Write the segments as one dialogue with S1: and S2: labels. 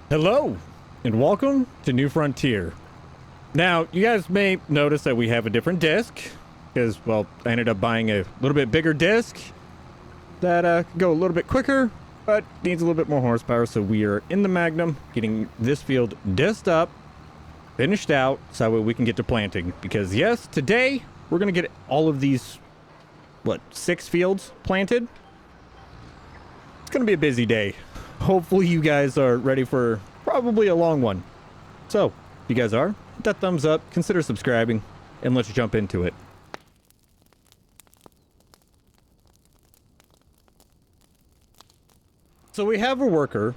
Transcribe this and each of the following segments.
S1: Hello, and welcome to New Frontier. Now, you guys may notice that we have a different disc, because, well, I ended up buying a little bit bigger disc that can go a little bit quicker, but needs a little bit more horsepower, so we are in the Magnum, getting this field disced up, finished out, so that way we can get to planting. Because, yes, today, we're going to get all of these, 6 fields planted. It's going to be a busy day. Hopefully you guys are ready for probably a long one. So, if you guys are, hit that thumbs up, consider subscribing, and let's jump into it. So we have a worker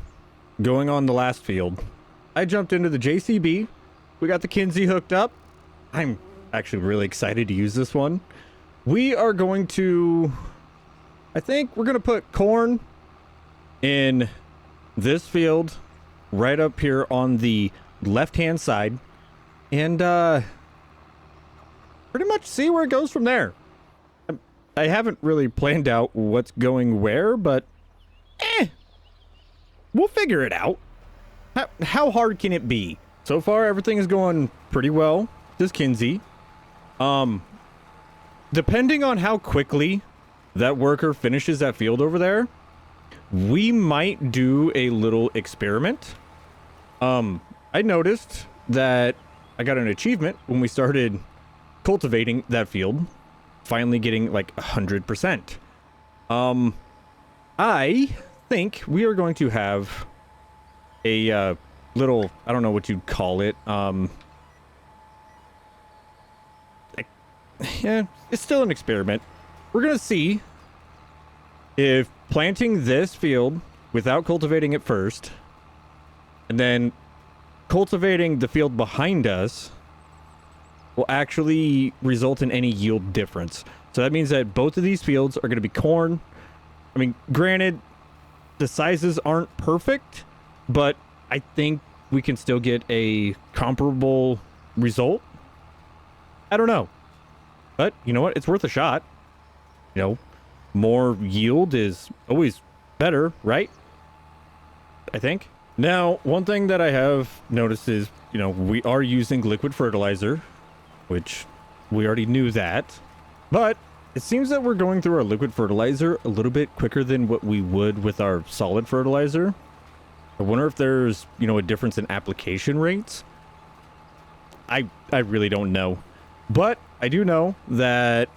S1: going on the last field. I jumped into the JCB. We got the Kinsey hooked up. I'm actually really excited to use this one. We are going to... I think we're going to put corn in this field right up here on the left-hand side. And pretty much see where it goes from there. I haven't really planned out what's going where, but we'll figure it out. How hard can it be? So far, everything is going pretty well. This Kinsey. Depending on how quickly that worker finishes that field over there, we might do a little experiment. I noticed that I got an achievement when we started cultivating that field, finally getting like 100%. I think we are going to have a little, I don't know what you'd call it. Yeah, it's still an experiment. We're gonna see if planting this field without cultivating it first, and then cultivating the field behind us, will actually result in any yield difference. So that means that both of these fields are going to be corn. I mean, granted, the sizes aren't perfect, but I think we can still get a comparable result. I don't know. But, you know what? It's worth a shot. You know, more yield is always better, right? I think. Now, one thing that I have noticed is, you know, we are using liquid fertilizer, which we already knew that. But it seems that we're going through our liquid fertilizer a little bit quicker than what we would with our solid fertilizer. I wonder if there's, you know, a difference in application rates. I really don't know. But I do know that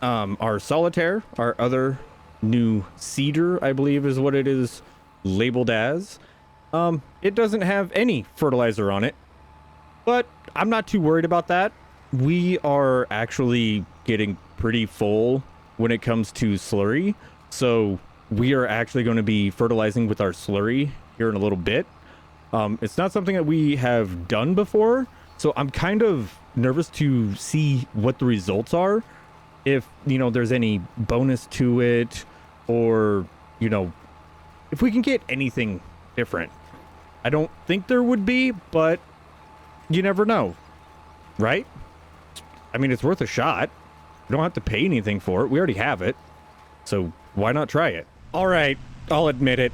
S1: our solitaire, our other new seeder, I believe is what it is labeled as, it doesn't have any fertilizer on it. But I'm not too worried about that. We are actually getting pretty full when it comes to slurry. So we are actually going to be fertilizing with our slurry here in a little bit. It's not something that we have done before. So I'm kind of nervous to see what the results are. If, you know, there's any bonus to it, or, you know, if we can get anything different. I don't think there would be, but you never know, right? I mean, it's worth a shot. We don't have to pay anything for it. We already have it. So why not try it? All right, I'll admit it.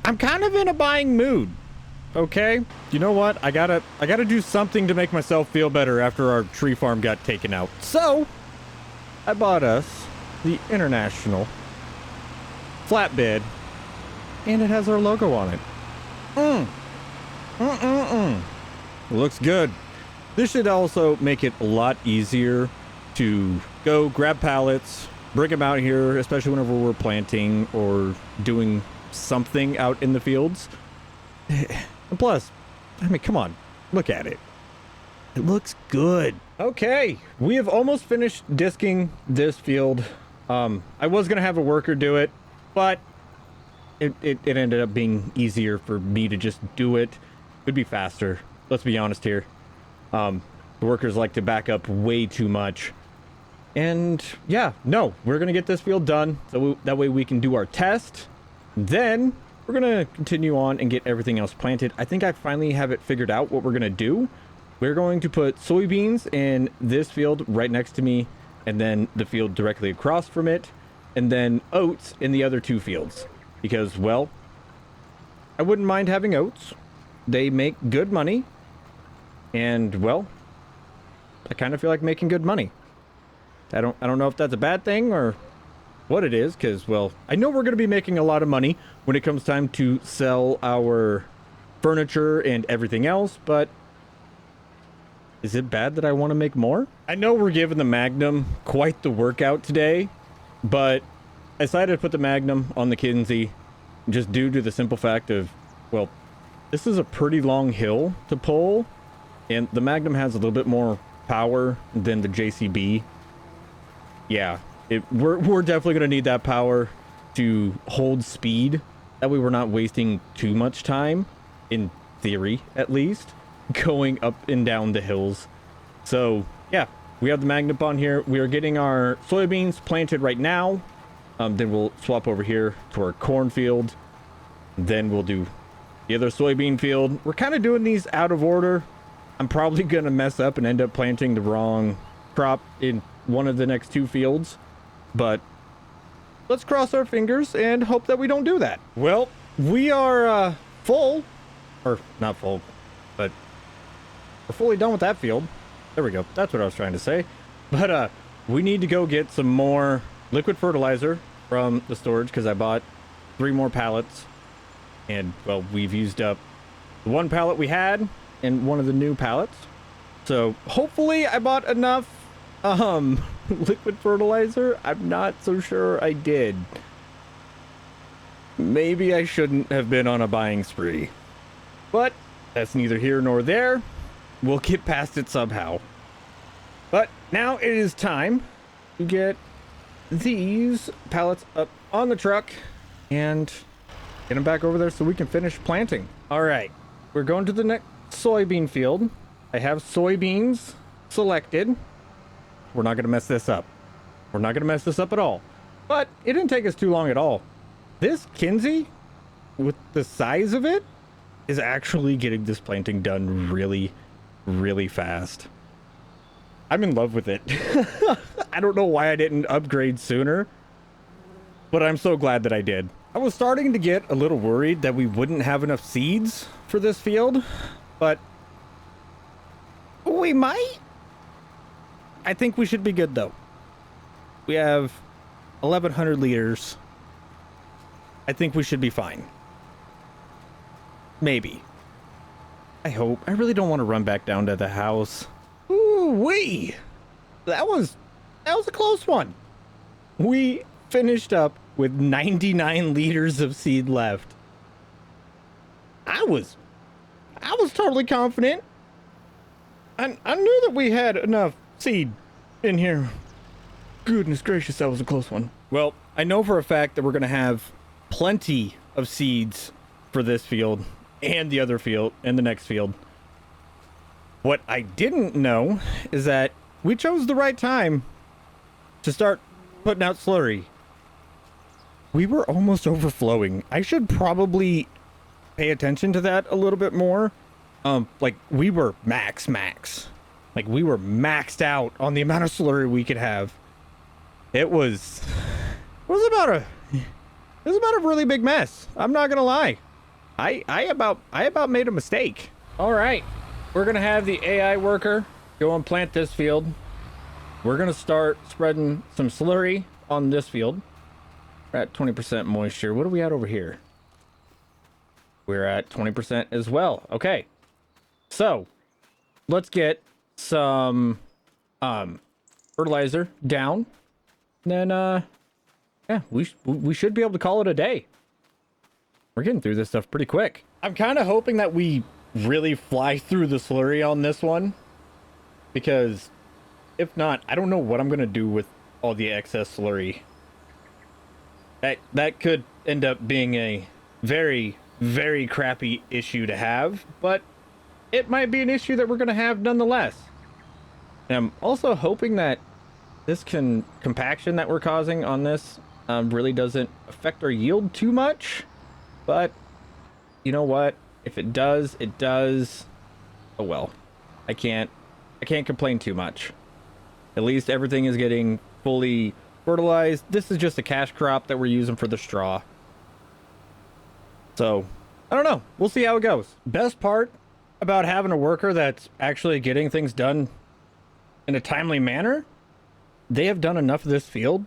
S1: I'm kind of in a buying mood. Okay, you know what? I gotta do something to make myself feel better after our tree farm got taken out. So I bought us the International flatbed, and it has our logo on it. It looks good. This should also make it a lot easier to go grab pallets, bring them out here, especially whenever we're planting or doing something out in the fields. And plus, I mean, come on, look at it. It looks good. Okay, we have almost finished disking this field. I was gonna have a worker do it, but it ended up being easier for me to just do it. It'd be faster. Let's be honest here. The workers like to back up way too much. And yeah, no, we're gonna get this field done, so that way we can do our test. Then we're gonna continue on and get everything else planted. I think I finally have it figured out what we're gonna do. We're going to put soybeans in this field right next to me, and then the field directly across from it, and then oats in the other 2 fields. Because, well, I wouldn't mind having oats. they make good money. And, well, I kind of feel like making good money. I don't know if that's a bad thing or what it is, because, well, I know we're going to be making a lot of money when it comes time to sell our furniture and everything else, but is it bad that I want to make more? I know we're giving the Magnum quite the workout today, but I decided to put the Magnum on the Kinsey just due to the simple fact of, well, this is a pretty long hill to pull, and the Magnum has a little bit more power than the JCB. Yeah, we're definitely going to need that power to hold speed. That way we're not wasting too much time, in theory at least, going up and down the hills. So, yeah, we have the Magnum on here. We are getting our soybeans planted right now. Then we'll swap over here to our cornfield. Then we'll do the other soybean field. We're kind of doing these out of order. I'm probably going to mess up and end up planting the wrong crop in one of the next two fields. But let's cross our fingers and hope that we don't do that. Well, we are full. Or not full, but we're fully done with that field. There we go. That's what I was trying to say. But we need to go get some more liquid fertilizer from the storage because I bought 3 more pallets. And, well, we've used up the 1 pallet we had and one of the new pallets. So hopefully I bought enough liquid fertilizer. I'm not so sure I did. Maybe I shouldn't have been on a buying spree. But that's neither here nor there. We'll get past it somehow. But now it is time to get these pallets up on the truck and get them back over there so we can finish planting. All right, we're going to the next soybean field. I have soybeans selected. We're not going to mess this up. We're not going to mess this up at all. But it didn't take us too long at all. This Kinsey, with the size of it, is actually getting this planting done really, really fast. I'm in love with it. I don't know why I didn't upgrade sooner, but I'm so glad that I did. I was starting to get a little worried that we wouldn't have enough seeds for this field, but we might. I think we should be good though. We have 1,100 liters. I think we should be fine. Maybe. I hope. I really don't want to run back down to the house. Ooh-wee! That was a close one. We finished up with 99 liters of seed left. I was totally confident. I knew that we had enough seed in here. Goodness gracious, that was a close one. Well, I know for a fact that we're going to have plenty of seeds for this field and the other field and the next field. What I didn't know is that we chose the right time to start putting out slurry. We were almost overflowing. I should probably pay attention to that a little bit more. Like we were max. Like we were maxed out on the amount of slurry we could have. It was about a really big mess. I'm not gonna lie. I about made a mistake. All right, we're gonna have the AI worker go and plant this field. We're gonna start spreading some slurry on this field. We're at 20% moisture. What are we at over here? We're at 20% as well. Okay, so let's get some fertilizer down. Then yeah, we should be able to call it a day. We're getting through this stuff pretty quick. I'm kind of hoping that we really fly through the slurry on this one, because if not, I don't know what I'm gonna do with all the excess slurry. That could end up being a very, very crappy issue to have, but it might be an issue that we're gonna have nonetheless. And I'm also hoping that this compaction that we're causing on this really doesn't affect our yield too much. But you know what? If it does, it does. Oh well. I can't complain too much. At least everything is getting fully fertilized. This is just a cash crop that we're using for the straw. So I don't know. We'll see how it goes. Best part about having a worker that's actually getting things done in a timely manner, they have done enough of this field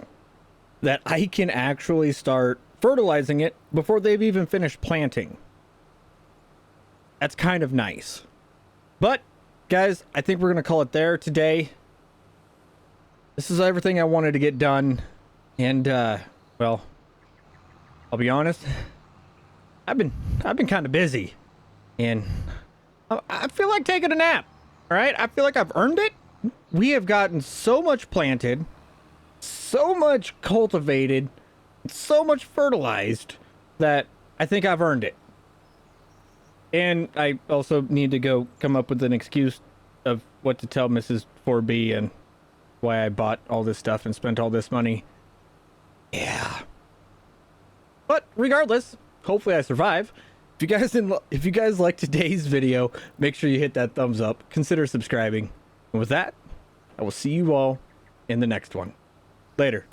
S1: that I can actually start fertilizing it before they've even finished planting. That's kind of nice. But, guys, I think we're going to call it there today. This is everything I wanted to get done. And, well, I'll be honest. I've been kind of busy. And I feel like taking a nap. All right? I feel like I've earned it. We have gotten so much planted, so much cultivated, so much fertilized that I think I've earned it. And I also need to go come up with an excuse of what to tell Mrs. 4B and why I bought all this stuff and spent all this money. Yeah. But regardless, hopefully I survive. If you guys like today's video, make sure you hit that thumbs up. Consider subscribing. And with that, I will see you all in the next one. Later.